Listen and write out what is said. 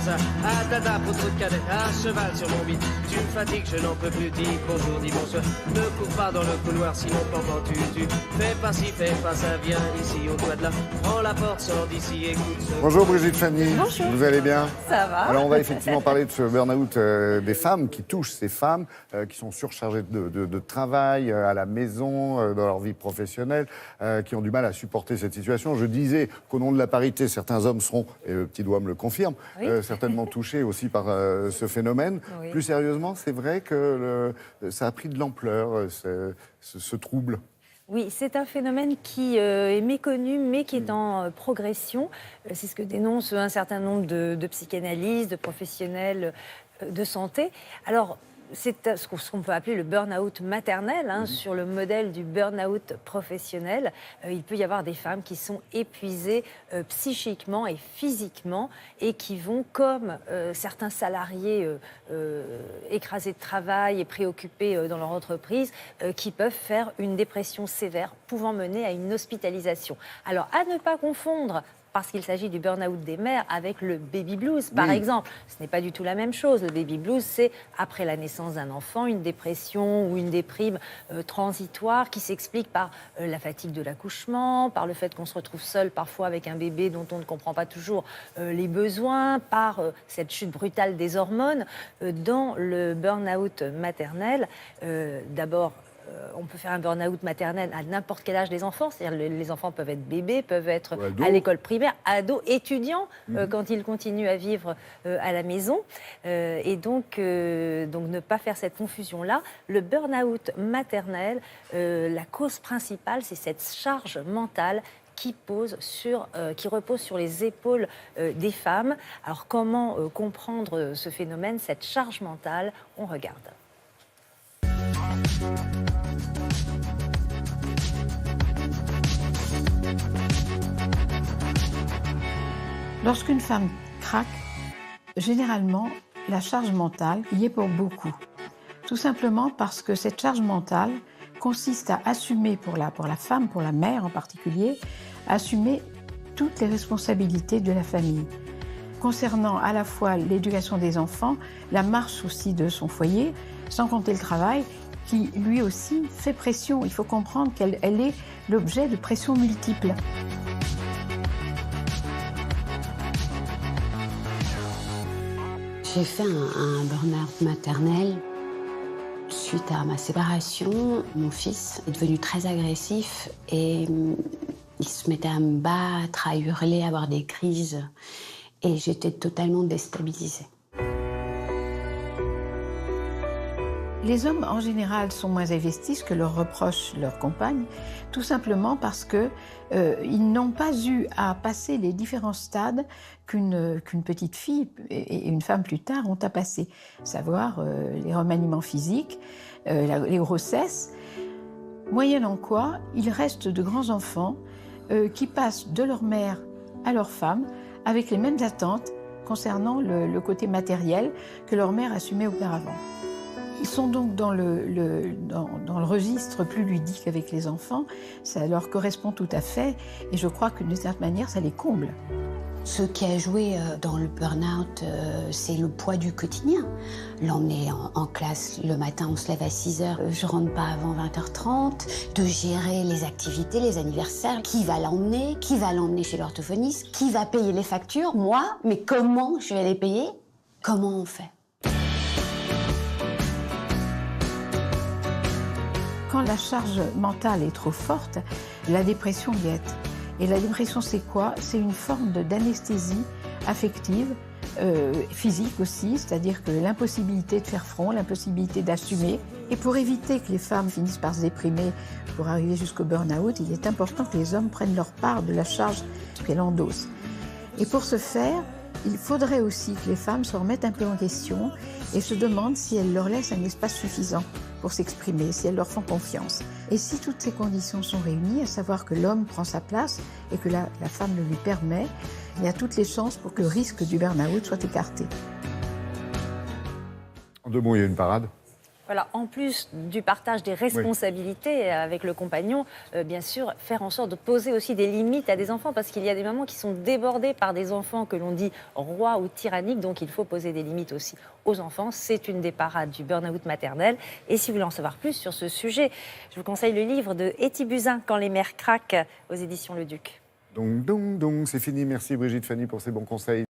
ça. Ah dada, pour trop de cadette, à cheval sur mon bide. Tu me fatigues, je n'en peux plus, dis bonjour, dis bonsoir. Ne cours pas dans le couloir, sinon pendant tu fais pas ci, fais pas ça, viens ici, au doigt de là. Prends la porte, sors d'ici, écoute ce... Bonjour Brigitte Fanny. Bonjour. Vous allez bien? Ça va. Alors on va effectivement parler de ce burn-out des femmes qui touchent ces femmes qui sont surchargées de travail à la maison, dans leur vie professionnelle, qui ont du mal à supporter cette situation. Je disais qu'au nom de la parité, certains hommes seront, et le petit doigt me le confirme, certainement touchés aussi par ce phénomène. Oui. Plus sérieusement, c'est vrai que ça a pris de l'ampleur, ce trouble. Oui, c'est un phénomène qui est méconnu, mais qui est en progression. C'est ce que dénoncent un certain nombre de psychanalystes, de professionnels de santé. Alors, c'est ce qu'on peut appeler le burn-out maternel, sur le modèle du burn-out professionnel. Il peut y avoir des femmes qui sont épuisées psychiquement et physiquement et qui vont, comme certains salariés écrasés de travail et préoccupés dans leur entreprise, qui peuvent faire une dépression sévère, pouvant mener à une hospitalisation. Alors, à ne pas confondre, parce qu'il s'agit du burn-out des mères avec le baby blues, par exemple. Ce n'est pas du tout la même chose. Le baby blues, c'est après la naissance d'un enfant, une dépression ou une déprime transitoire qui s'explique par la fatigue de l'accouchement, par le fait qu'on se retrouve seul parfois avec un bébé dont on ne comprend pas toujours les besoins, par cette chute brutale des hormones. Dans le burn-out maternel, d'abord, on peut faire un burn-out maternel à n'importe quel âge des enfants. C'est-à-dire les enfants peuvent être bébés, peuvent être à l'école primaire, ados, étudiants, quand ils continuent à vivre à la maison. Et donc ne pas faire cette confusion-là. Le burn-out maternel, la cause principale, c'est cette charge mentale qui repose sur les épaules des femmes. Alors comment comprendre ce phénomène, cette charge mentale? On regarde. Lorsqu'une femme craque, généralement, la charge mentale y est pour beaucoup. Tout simplement parce que cette charge mentale consiste à assumer pour la femme, pour la mère en particulier, assumer toutes les responsabilités de la famille. Concernant à la fois l'éducation des enfants, la marche aussi de son foyer, sans compter le travail, qui lui aussi fait pression. Il faut comprendre qu'elle est l'objet de pressions multiples. J'ai fait un burn-out maternel suite à ma séparation. Mon fils est devenu très agressif et il se mettait à me battre, à hurler, à avoir des crises. Et j'étais totalement déstabilisée. Les hommes, en général, sont moins investis que leur reprochent leurs compagnes, tout simplement parce qu'ils n'ont pas eu à passer les différents stades qu'une petite fille et une femme plus tard ont à passer, savoir les remaniements physiques, les grossesses, moyennant quoi il reste de grands enfants qui passent de leur mère à leur femme avec les mêmes attentes concernant le côté matériel que leur mère assumait auparavant. Ils sont donc dans le registre plus ludique avec les enfants. Ça leur correspond tout à fait. Et je crois que d'une certaine manière, ça les comble. Ce qui a joué dans le burn-out, c'est le poids du quotidien. L'emmener en classe le matin, on se lève à 6h, je rentre pas avant 20h30. De gérer les activités, les anniversaires. Qui va l'emmener chez l'orthophoniste? Qui va payer les factures? Moi? Mais comment je vais les payer? Comment on fait? Quand la charge mentale est trop forte, la dépression guette. Et la dépression, c'est quoi? C'est une forme d'anesthésie affective, physique aussi, c'est-à-dire que l'impossibilité de faire front, l'impossibilité d'assumer. Et pour éviter que les femmes finissent par se déprimer pour arriver jusqu'au burn-out, il est important que les hommes prennent leur part de la charge qu'elles endossent. Et pour ce faire, il faudrait aussi que les femmes se remettent un peu en question et se demandent si elles leur laissent un espace suffisant pour s'exprimer, si elles leur font confiance. Et si toutes ces conditions sont réunies, à savoir que l'homme prend sa place et que la femme le lui permet, il y a toutes les chances pour que le risque du burn-out soit écarté. En 2 mots, il y a une parade. Voilà, en plus du partage des responsabilités avec le compagnon, bien sûr, faire en sorte de poser aussi des limites à des enfants, parce qu'il y a des mamans qui sont débordées par des enfants que l'on dit rois ou tyranniques, donc il faut poser des limites aussi aux enfants. C'est une des parades du burn-out maternel. Et si vous voulez en savoir plus sur ce sujet, je vous conseille le livre de Hetty Buzyn, Quand les mères craquent, aux éditions Le Duc. Donc, c'est fini. Merci Brigitte Fanny pour ces bons conseils.